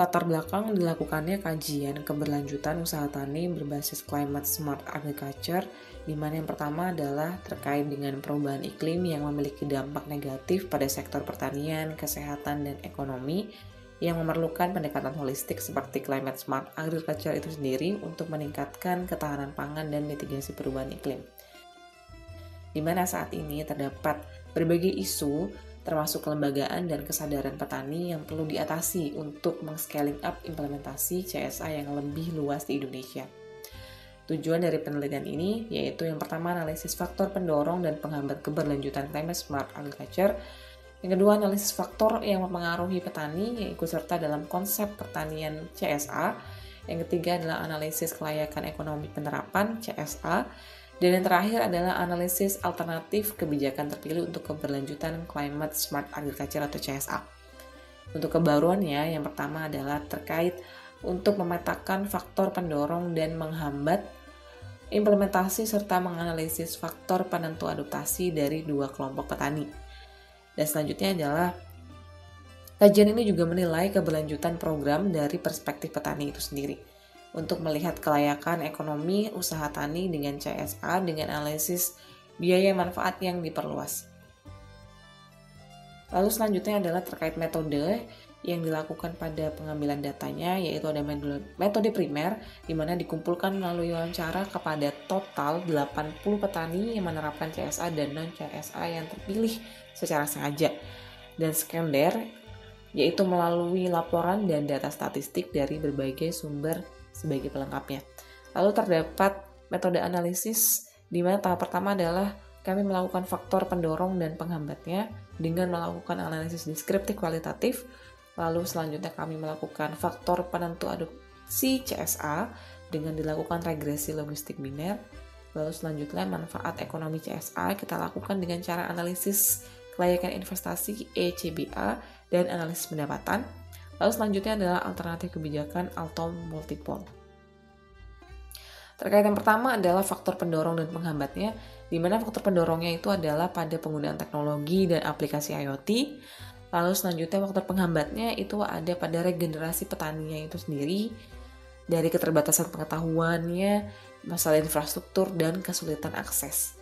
latar belakang dilakukannya kajian keberlanjutan usaha tani berbasis climate smart agriculture, di mana yang pertama adalah terkait dengan perubahan iklim yang memiliki dampak negatif pada sektor pertanian, kesehatan, dan ekonomi, yang memerlukan pendekatan holistik seperti climate smart agriculture itu sendiri untuk meningkatkan ketahanan pangan dan mitigasi perubahan iklim. Di mana saat ini terdapat berbagai isu termasuk kelembagaan dan kesadaran petani yang perlu diatasi untuk meng-scaling up implementasi CSA yang lebih luas di Indonesia. Tujuan dari penelitian ini yaitu yang pertama analisis faktor pendorong dan penghambat keberlanjutan climate smart agriculture, yang kedua analisis faktor yang mempengaruhi petani yang ikut serta dalam konsep pertanian CSA, yang ketiga adalah analisis kelayakan ekonomi penerapan CSA, dan yang terakhir adalah analisis alternatif kebijakan terpilih untuk keberlanjutan Climate Smart Agriculture atau CSA. Untuk kebaruannya, yang pertama adalah terkait untuk memetakan faktor pendorong dan menghambat implementasi serta menganalisis faktor penentu adaptasi dari dua kelompok petani. Dan selanjutnya adalah kajian ini juga menilai keberlanjutan program dari perspektif petani itu sendiri, untuk melihat kelayakan ekonomi usaha tani dengan CSA dengan analisis biaya manfaat yang diperluas. Lalu selanjutnya adalah terkait metode yang dilakukan pada pengambilan datanya, yaitu ada metode primer, di mana dikumpulkan melalui wawancara kepada total 80 petani yang menerapkan CSA dan non-CSA yang terpilih secara sengaja. Dan sekunder, yaitu melalui laporan dan data statistik dari berbagai sumber sebagai pelengkapnya. Lalu terdapat metode analisis, di mana tahap pertama adalah kami melakukan faktor pendorong dan penghambatnya dengan melakukan analisis deskriptif kualitatif. Lalu selanjutnya kami melakukan faktor penentu adopsi CSA dengan dilakukan regresi logistik biner. Lalu selanjutnya manfaat ekonomi CSA kita lakukan dengan cara analisis kelayakan investasi ECBA dan analisis pendapatan. Lalu selanjutnya adalah alternatif kebijakan atau multipole. Terkait yang pertama adalah faktor pendorong dan penghambatnya, di mana faktor pendorongnya itu adalah pada penggunaan teknologi dan aplikasi IoT. Lalu selanjutnya faktor penghambatnya itu ada pada regenerasi petaninya itu sendiri, dari keterbatasan pengetahuannya, masalah infrastruktur, dan kesulitan akses.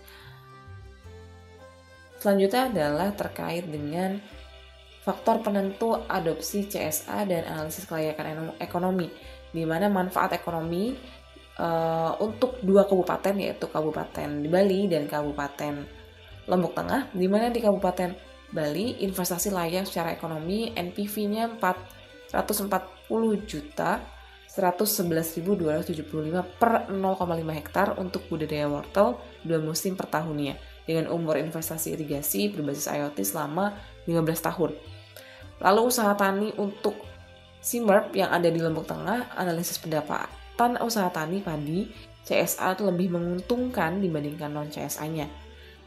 Selanjutnya adalah terkait dengan faktor penentu adopsi CSA dan analisis kelayakan ekonomi, di mana manfaat ekonomi untuk dua kabupaten, yaitu Kabupaten Bali dan Kabupaten Lombok Tengah, di mana di Kabupaten Bali investasi layak secara ekonomi NPV-nya 440.111.275 per 0,5 hektar untuk budidaya wortel 2 musim per tahunnya, dengan umur investasi irigasi berbasis IoT selama 15 tahun. Lalu usaha tani untuk CMERP yang ada di Lombok Tengah, analisis pendapatan usaha tani padi CSA itu lebih menguntungkan dibandingkan non-CSA-nya,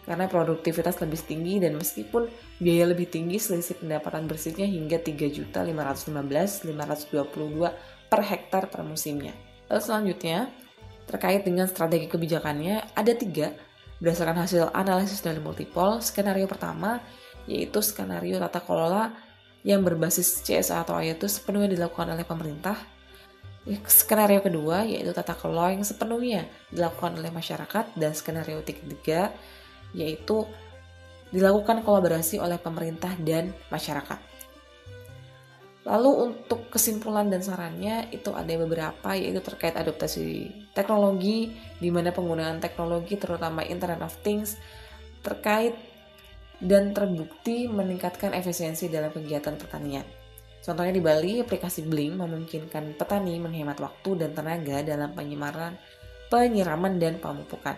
karena produktivitas lebih tinggi dan meskipun biaya lebih tinggi, selisih pendapatan bersihnya hingga 3.515.522 per hektar per musimnya. Lalu selanjutnya, terkait dengan strategi kebijakannya, ada 3 berdasarkan hasil analisis dari multipole. Skenario pertama, yaitu skenario tata kelola yang berbasis CSA atau IoT sepenuhnya dilakukan oleh pemerintah. Skenario kedua, yaitu tata kelola yang sepenuhnya dilakukan oleh masyarakat. Dan skenario ketiga, yaitu dilakukan kolaborasi oleh pemerintah dan masyarakat. Lalu untuk kesimpulan dan sarannya itu ada beberapa, yaitu terkait adaptasi teknologi, di mana penggunaan teknologi terutama Internet of Things terkait dan terbukti meningkatkan efisiensi dalam kegiatan pertanian. Contohnya di Bali, aplikasi Blink memungkinkan petani menghemat waktu dan tenaga dalam penyiraman dan pemupukan.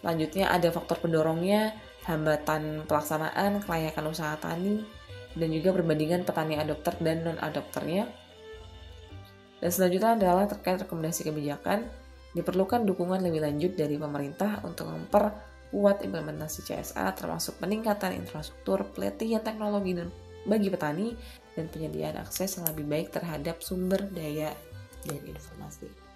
Selanjutnya ada faktor pendorongnya, hambatan pelaksanaan, kelayakan usaha tani, dan juga perbandingan petani adopter dan non-adopternya. Dan selanjutnya adalah terkait rekomendasi kebijakan, diperlukan dukungan lebih lanjut dari pemerintah untuk memperkuat implementasi CSA, termasuk peningkatan infrastruktur, pelatihan teknologi dan bagi petani, dan penyediaan akses yang lebih baik terhadap sumber daya dan informasi.